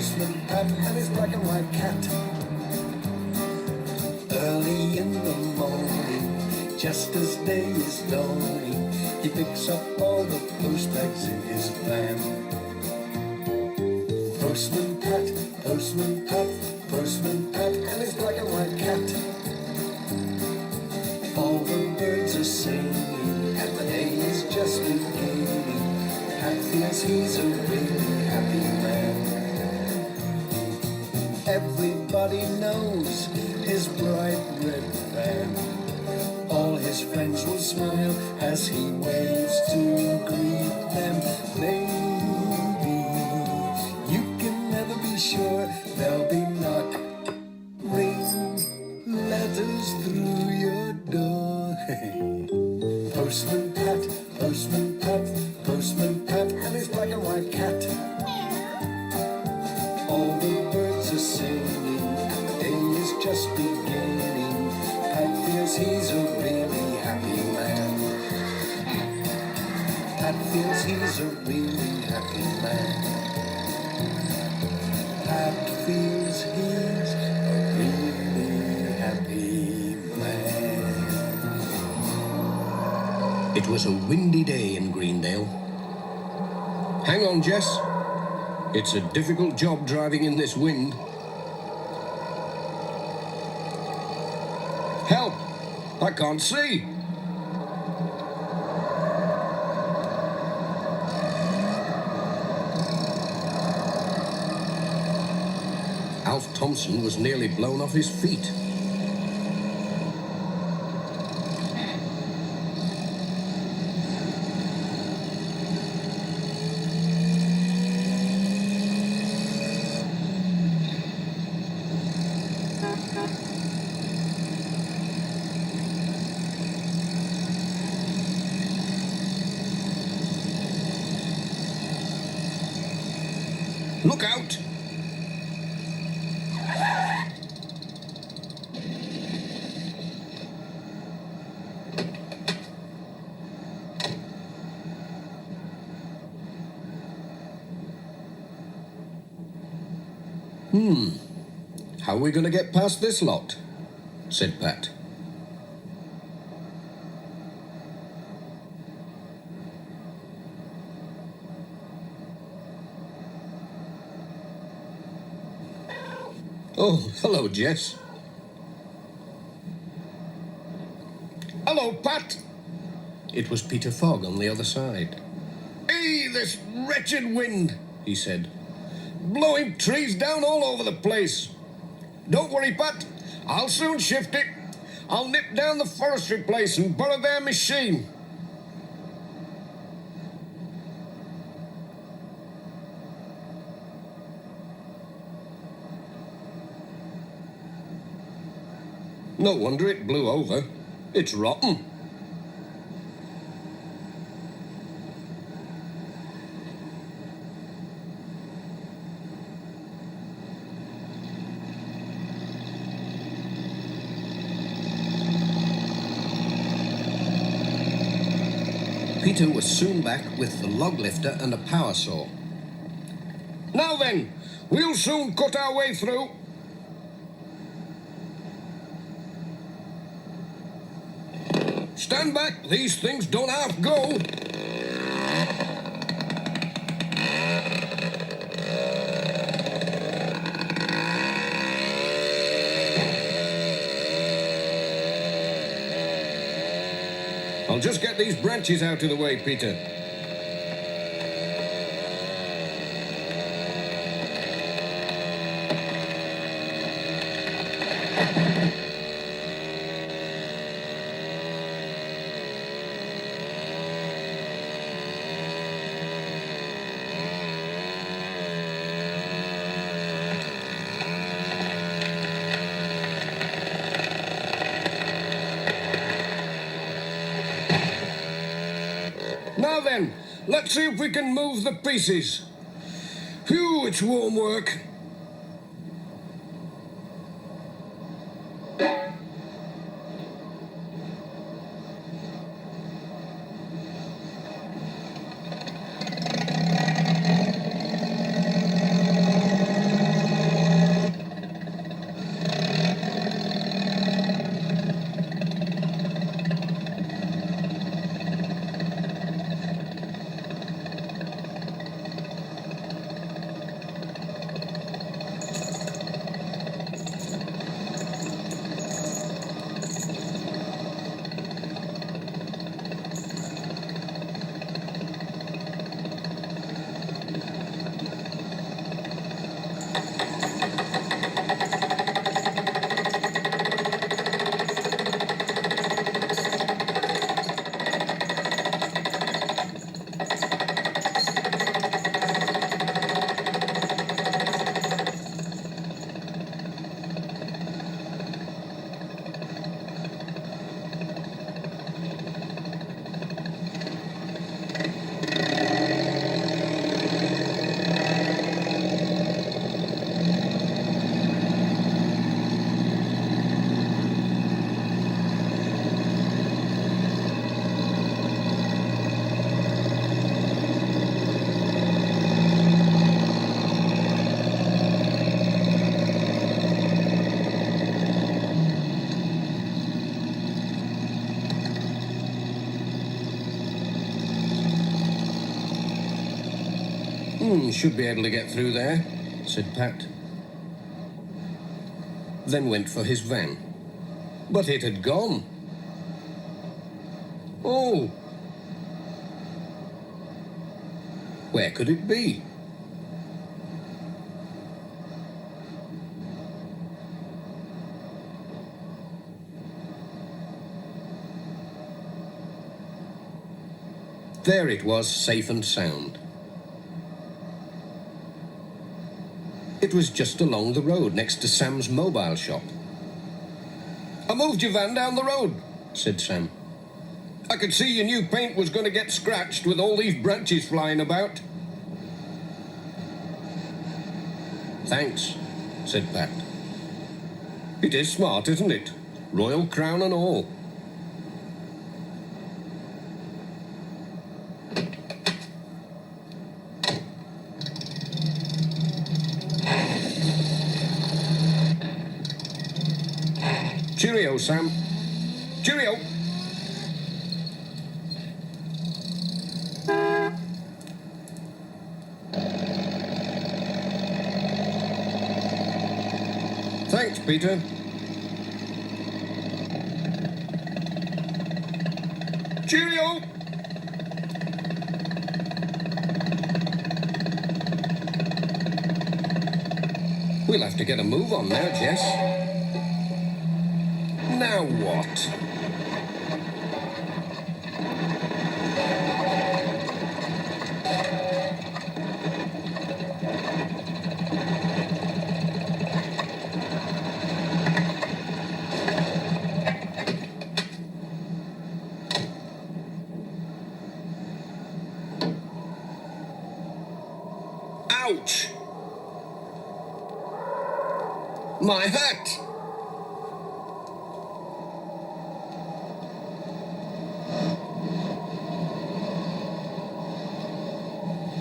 Postman Pat and his black and white cat. Early in the morning, just as day is dawning, he picks up all the post bags in his van. Postman Pat, Postman Pat, Postman Pat and his black and white cat. All the birds are singing and the day is just beginning. Pat feels he's a really happy man. Everybody knows his bright red van. All his friends will smile as he waves to greet them. Maybe you can never be sure there'll be knock, ring, letters through your door. Postman Pat, Postman Pat, Postman Pat and his black and white cat. All the birds are singing and the day is just beginning. Pat feels he's a really happy man. Pat feels he's a really happy man. Pat feels he's a really happy man. It was a windy day in Greendale. Hang on, Jess. It's a difficult job driving in this wind. Help! I can't see. Alf Thompson was nearly blown off his feet. Look out! How are we going to get past this lot? Said Pat. Oh, hello, Jess. Hello, Pat. It was Peter Fogg on the other side. Hey, this wretched wind, he said. Blowing trees down all over the place. Don't worry, Pat. I'll soon shift it. I'll nip down the forestry place and borrow their machine. No wonder it blew over. It's rotten. Peter was soon back with the log lifter and a power saw. Now then, we'll soon cut our way through. Stand back, these things don't half go. I'll just get these branches out of the way, Peter. Now then, let's see if we can move the pieces. Phew, it's warm work. Should be able to get through there, said Pat. Then went for his van. But it had gone. Oh! Where could it be? There it was, safe and sound. It was just along the road next to Sam's mobile shop. I moved your van down the road, said Sam. I could see your new paint was going to get scratched with all these branches flying about. Thanks, said Pat. It is smart, isn't it? Royal crown and all. Cheerio, Sam. Cheerio. Thanks, Peter. Cheerio. We'll have to get a move on now, Jess. Now what? Ouch! My hat!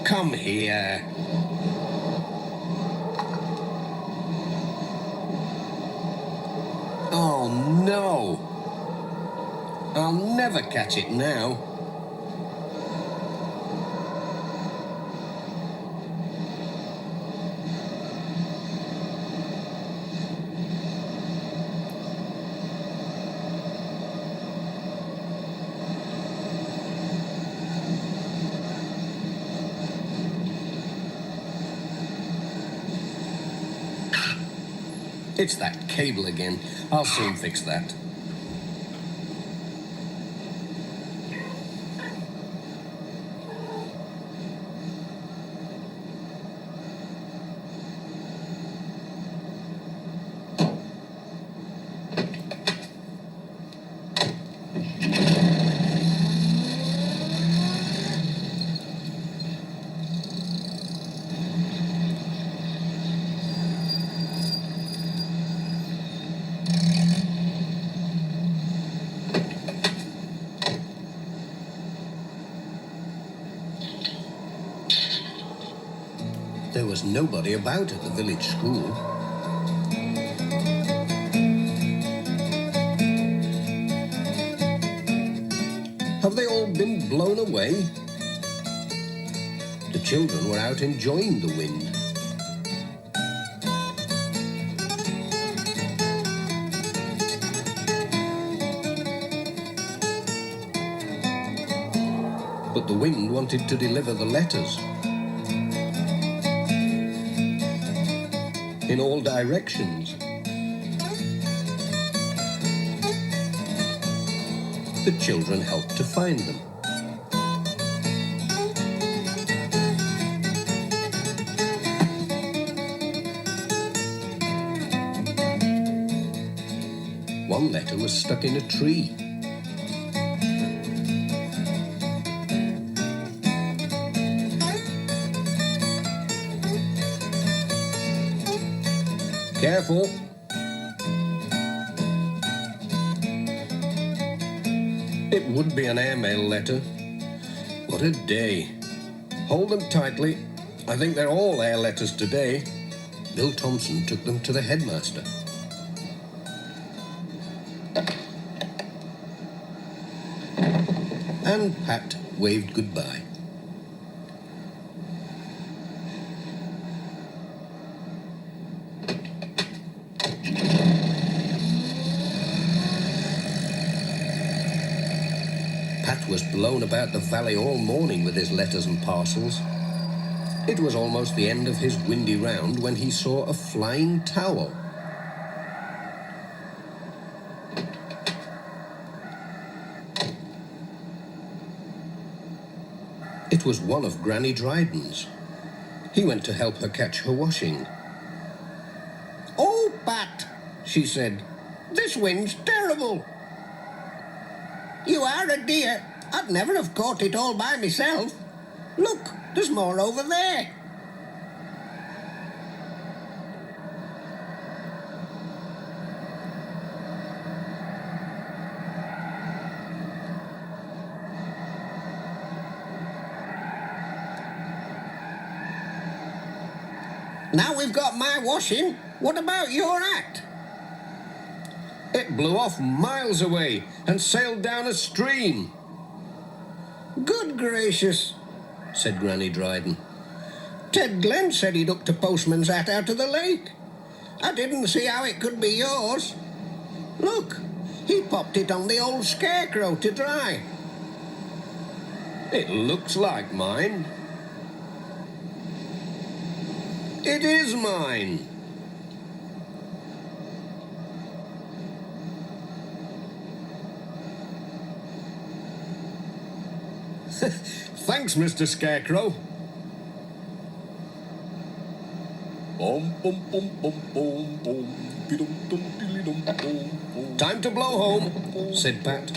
Come here. Oh no! I'll never catch it now. It's that cable again. I'll soon fix that. There was nobody about at the village school. Have they all been blown away? The children were out enjoying the wind. But the wind wanted to deliver the letters. In all directions. The children helped to find them. One letter was stuck in a tree. Careful. It would be an airmail letter. What a day. Hold them tightly. I think they're all air letters today. Bill Thompson took them to the headmaster. And Pat waved goodbye. Pat was blown about the valley all morning with his letters and parcels. It was almost the end of his windy round when he saw a flying towel. It was one of Granny Dryden's. He went to help her catch her washing. "Oh, Pat," she said, "this wind's terrible." "You are a dear. I'd never have caught it all by myself. Look, there's more over there." "Now we've got my washing, what about your act?" "It blew off miles away and sailed down a stream." "Good gracious," said Granny Dryden. "Ted Glenn said he'd hooked a postman's hat out of the lake. I didn't see how it could be yours. Look, he popped it on the old scarecrow to dry." "It looks like mine." "It is mine." "Thanks, Mr. Scarecrow." "Time to blow home," said Pat.